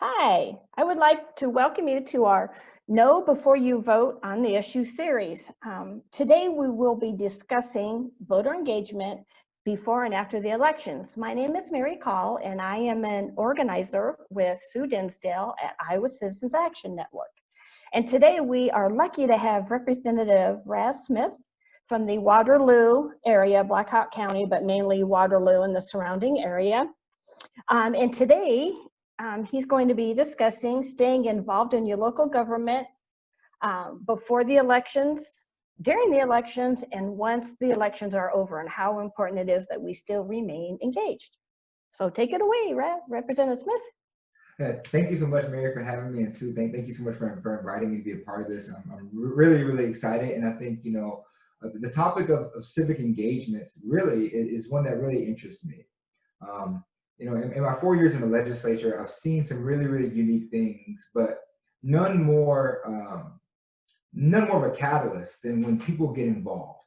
Hi, I would like to welcome you to our Know Before You Vote on the Issue series. Today we will be discussing voter engagement before and after the elections. My name is Mary Call and I am an organizer with Sue Dinsdale at Iowa Citizens Action Network. And today we are lucky to have Representative Raz Smith from the Waterloo area, Blackhawk County, but mainly Waterloo and the surrounding area. And today, he's going to be discussing staying involved in your local government before the elections, during the elections, and once the elections are over, and how important it is that we still remain engaged. So take it away, Representative Smith. Thank you so much, Mary, for having me, and Sue, thank you so much for inviting me to be a part of this. I'm really excited, and I think, the topic of civic engagements really is one that really interests me. In my 4 years in the legislature, I've seen some really unique things, but none more of a catalyst than when people get involved.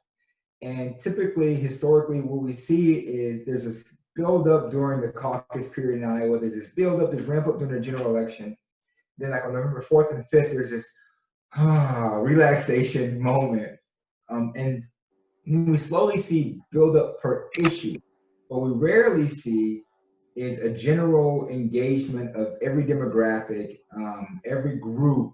And typically, historically, what we see is there's this build up during the caucus period in Iowa. There's this build up, there's ramp up during the general election. Then, like on November 4th and 5th, there's this relaxation moment. And we slowly see build up per issue. What we rarely see is a general engagement of every demographic, every group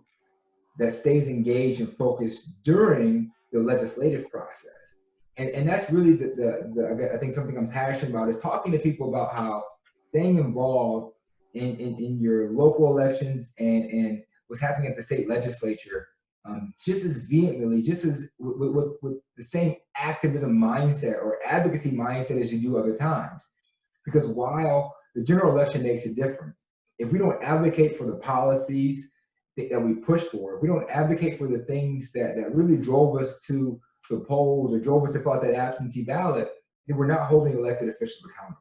that stays engaged and focused during the legislative process. And that's really I think something I'm passionate about is talking to people about how staying involved in your local elections and what's happening at the state legislature just as vehemently, just as with the same activism mindset or advocacy mindset as you do other times. Because while the general election makes a difference, if we don't advocate for the policies that we push for, if we don't advocate for the things that really drove us to the polls or drove us to fill out that absentee ballot, then we're not holding elected officials accountable.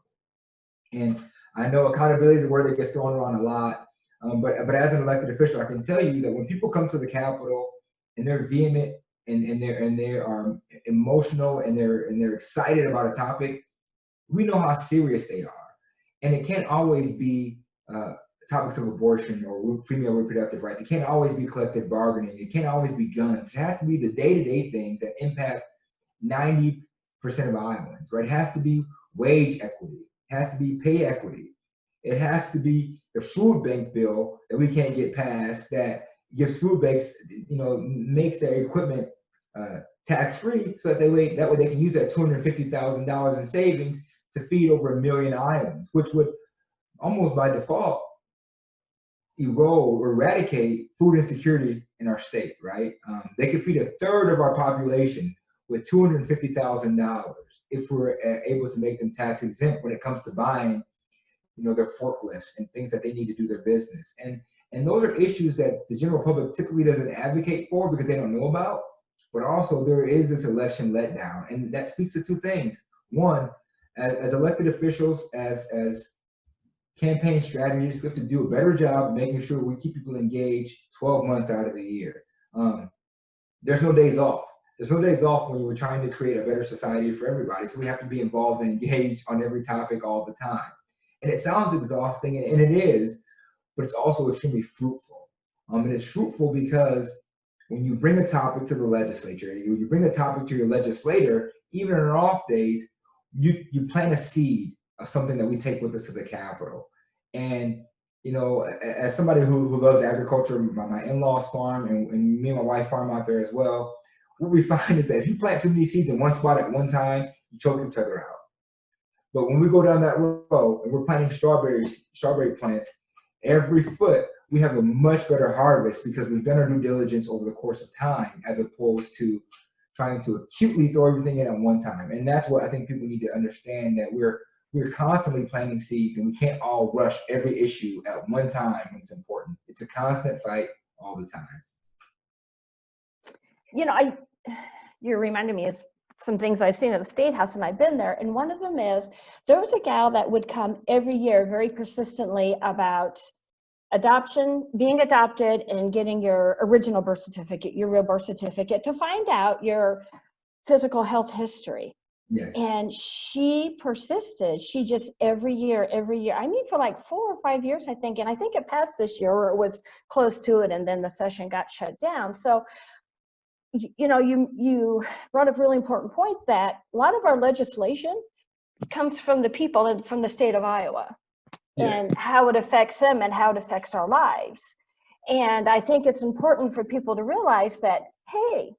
And I know accountability is a word that gets thrown around a lot, but as an elected official, I can tell you that when people come to the Capitol and they're vehement and they are emotional and they're excited about a topic, we know how serious they are. And it can't always be topics of abortion or female reproductive rights. It can't always be collective bargaining. It can't always be guns. It has to be the day-to-day things that impact 90% of Iowans, right? It has to be wage equity. It has to be pay equity. It has to be the food bank bill that we can't get passed that gives food banks, makes their equipment tax-free so that way they can use that $250,000 in savings to feed over 1 million Iowans, which would almost by default erode or eradicate food insecurity in our state, right? They could feed 1/3 of our population with $250,000 if we're able to make them tax exempt when it comes to buying, their forklifts and things that they need to do their business. And those are issues that the general public typically doesn't advocate for because they don't know about. But also there is this election letdown, and that speaks to two things. One, as elected officials, as campaign strategists, we have to do a better job of making sure we keep people engaged 12 months out of the year. There's no days off. There's no days off when we're trying to create a better society for everybody. So we have to be involved and engaged on every topic all the time. And it sounds exhausting, and it is, but it's also extremely fruitful. And it's fruitful because when you bring a topic to the legislature, you bring a topic to your legislator, even on off days, you plant a seed of something that we take with us to the Capitol. And, as somebody who loves agriculture, my in-laws farm and me and my wife farm out there as well, what we find is that if you plant too many seeds in one spot at one time, you choke each other out. But when we go down that row and we're planting strawberry plants, every foot we have a much better harvest because we've done our due diligence over the course of time, as opposed to trying to acutely throw everything in at one time. And that's what I think people need to understand, that we're constantly planting seeds and we can't all rush every issue at one time when it's important. It's a constant fight all the time. You're reminding me of some things I've seen at the State House, and I've been there. And one of them is, there was a gal that would come every year very persistently about being adopted and getting your original birth certificate, your real birth certificate, to find out your physical health history. Yes. And she persisted. She just every year, I mean, for like 4 or 5 years, I think. And I think it passed this year, or it was close to it. And then the session got shut down. So, you know, you brought up a really important point that a lot of our legislation comes from the people and from the state of Iowa, Yes. and how it affects them and how it affects our lives. And I think it's important for people to realize that, hey,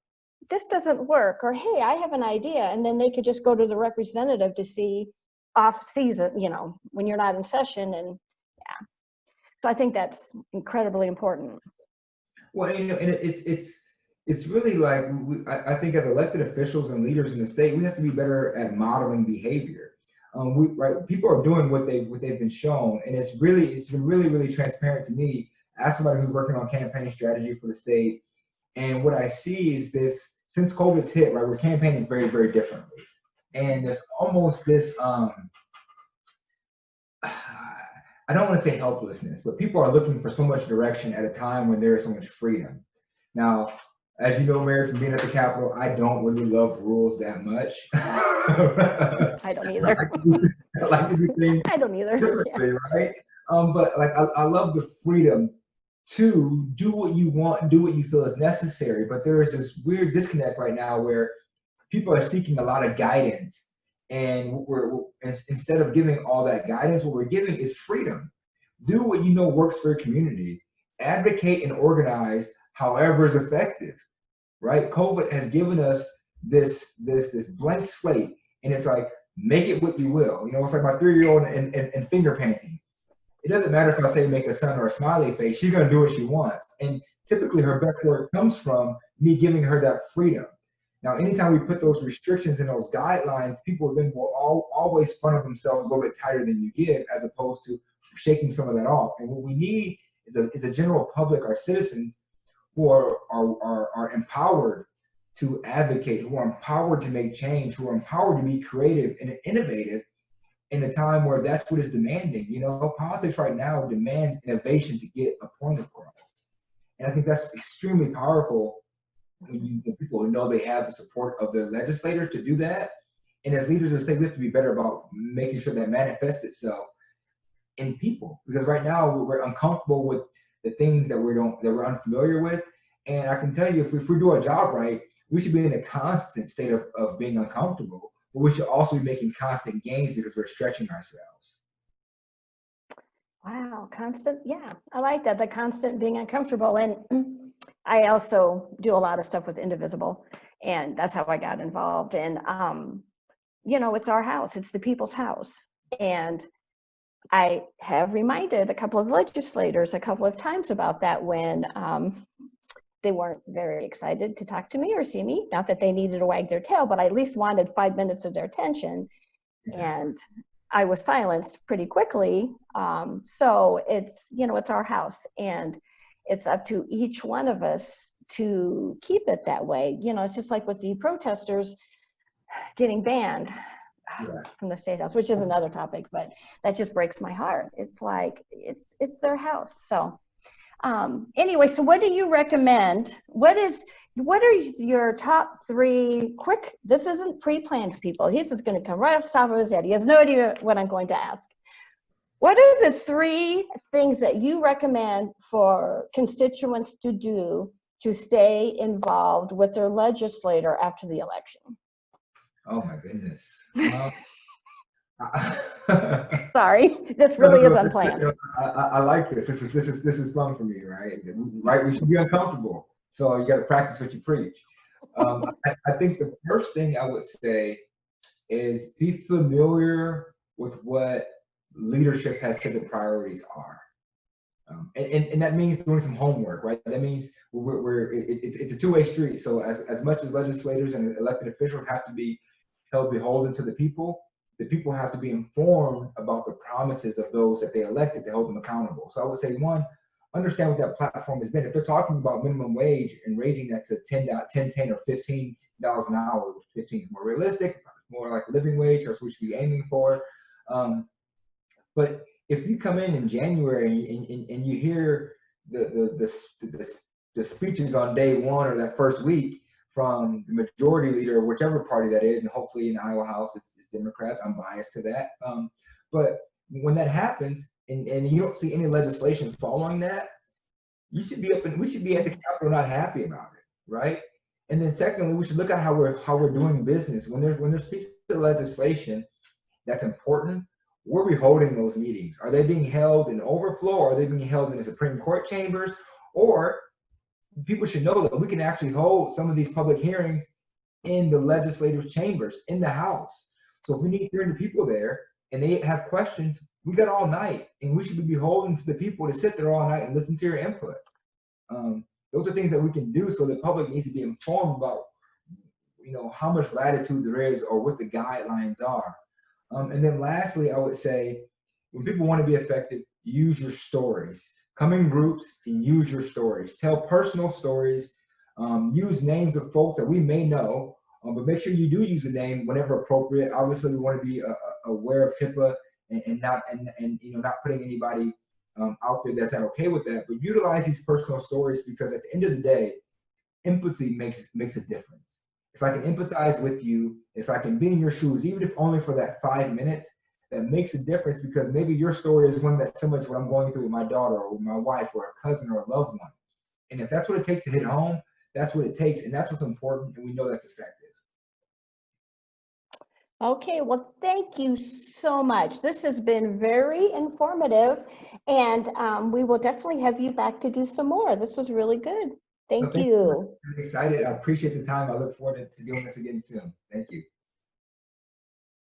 this doesn't work, or hey, I have an idea. And then they could just go to the representative to see off season, you know, when you're not in session. And yeah, so I think that's incredibly important. Well, you know, and it's really like I think as elected officials and leaders in the state, we have to be better at modeling behavior. Right, people are doing what they've been shown, and it's been really transparent to me as somebody who's working on campaign strategy for the state. And what I see is this: since COVID's hit, right, we're campaigning very differently, and there's almost this I don't want to say helplessness, but people are looking for so much direction at a time when there is so much freedom. Now, as you know, Mary, from being at the Capitol, I don't really love rules that much. I don't either. I like to do things I don't either. differently, right? But like I love the freedom to do what you want, do what you feel is necessary. But there is this weird disconnect right now where people are seeking a lot of guidance, and instead of giving all that guidance, what we're giving is freedom. Do what you know works for your community. Advocate and organize however is effective. Right? COVID has given us this blank slate, and it's like, make it what you will. You know, it's like my 3-year-old in finger painting. It doesn't matter if I say make a sun or a smiley face, she's gonna do what she wants. And typically her best work comes from me giving her that freedom. Now, anytime we put those restrictions and those guidelines, people then will always funnel themselves a little bit tighter than you give, as opposed to shaking some of that off. And what we need is a general public, our citizens, who are empowered to advocate, who are empowered to make change, who are empowered to be creative and innovative in a time where that's what is demanding. You know, politics right now demands innovation to get a point across. And I think that's extremely powerful when people know they have the support of their legislators to do that. And as leaders of the state, we have to be better about making sure that manifests itself in people. Because right now we're uncomfortable with the things that we're unfamiliar with. And I can tell you, if we do our job right, we should be in a constant state of being uncomfortable, but we should also be making constant gains because we're stretching ourselves. Wow, constant. Yeah, I like that. The constant being uncomfortable. And I also do a lot of stuff with Indivisible, and that's how I got involved. And, you know, it's our house, it's the people's house. And I have reminded a couple of legislators a couple of times about that when they weren't very excited to talk to me or see me. Not that they needed to wag their tail, but I at least wanted 5 minutes of their attention. And I was silenced pretty quickly. So it's, you know, it's our house, and it's up to each one of us to keep it that way. You know, it's just like with the protesters getting banned from the State House, which is another topic, but that just breaks my heart. It's like, it's their house. So anyway, so what do you recommend? What are your top 3 quick, this isn't pre-planned, people. He's just going to come right off the top of his head. He has no idea what I'm going to ask. What are the 3 things that you recommend for constituents to do to stay involved with their legislator after the election? Oh my goodness. Sorry, this really is unplanned. I like this. This is fun for me, right? Right, we should be uncomfortable. So you got to practice what you preach. I think the first thing I would say is be familiar with what leadership has said the priorities are. And that means doing some homework, right? That means it's a two-way street. So as much as legislators and elected officials have to be held beholden to the people have to be informed about the promises of those that they elected to hold them accountable. So I would say, one, understand what that platform has been. If they're talking about minimum wage and raising that to $10 or $15 an hour, which 15 is more realistic, more like living wage, that's what we should be aiming for. But if you come in January and you hear the speeches on day one or that first week from the majority leader, whichever party that is, and hopefully in the Iowa House it's Democrats. I'm biased to that. But when that happens, and you don't see any legislation following that, we should be at the Capitol not happy about it, right? And then secondly, we should look at how we're doing business. When there's pieces of legislation that's important, where are we holding those meetings? Are they being held in overflow? Or are they being held in the Supreme Court chambers? Or people should know that we can actually hold some of these public hearings in the legislative chambers, in the House. So if we need 300 people there and they have questions, we got all night, and we should be beholden to the people to sit there all night and listen to your input. Those are things that we can do, so the public needs to be informed about, how much latitude there is or what the guidelines are. And then lastly, I would say, when people want to be effective, use your stories. Come in groups and use your stories. Tell personal stories. Use names of folks that we may know, but make sure you do use a name whenever appropriate. Obviously, we want to be aware of HIPAA and not putting anybody out there that's not okay with that. But utilize these personal stories, because at the end of the day, empathy makes a difference. If I can empathize with you, if I can be in your shoes, even if only for that 5 minutes, that makes a difference, because maybe your story is one that's similar to what I'm going through with my daughter or with my wife or a cousin or a loved one. And if that's what it takes to hit home, that's what it takes, and that's what's important, and we know that's effective. Okay, well, thank you so much. This has been very informative, and we will definitely have you back to do some more. This was really good. Thank you. I'm excited. I appreciate the time. I look forward to doing this again soon. Thank you.